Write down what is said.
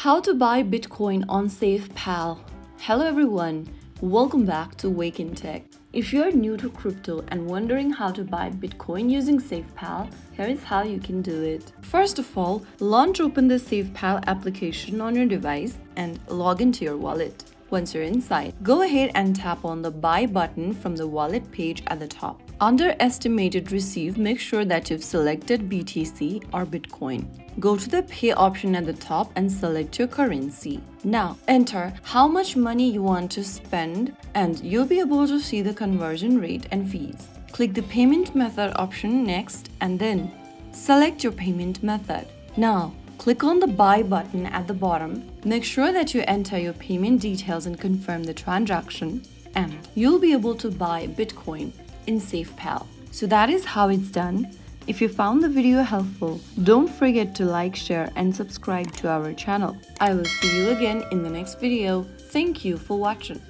How to buy Bitcoin on SafePal. Hello everyone, welcome back to Wake&Tech. If you're new to crypto and wondering how to buy Bitcoin using SafePal, here is how you can do it. First of all, open the SafePal application on your device and log into your wallet. Once you're inside, go ahead and tap on the Buy button from the wallet page at the top. Under Estimated Receive, make sure that you've selected BTC or Bitcoin. Go to the Pay option at the top and select your currency. Now, enter how much money you want to spend and you'll be able to see the conversion rate and fees. Click the Payment Method option next and then select your payment method. Now, click on the Buy button at the bottom. Make sure that you enter your payment details and confirm the transaction, and you'll be able to buy Bitcoin in SafePal. So that is how it's done. If you found the video helpful, don't forget to like, share, and subscribe to our channel. I will see you again in the next video. Thank you for watching.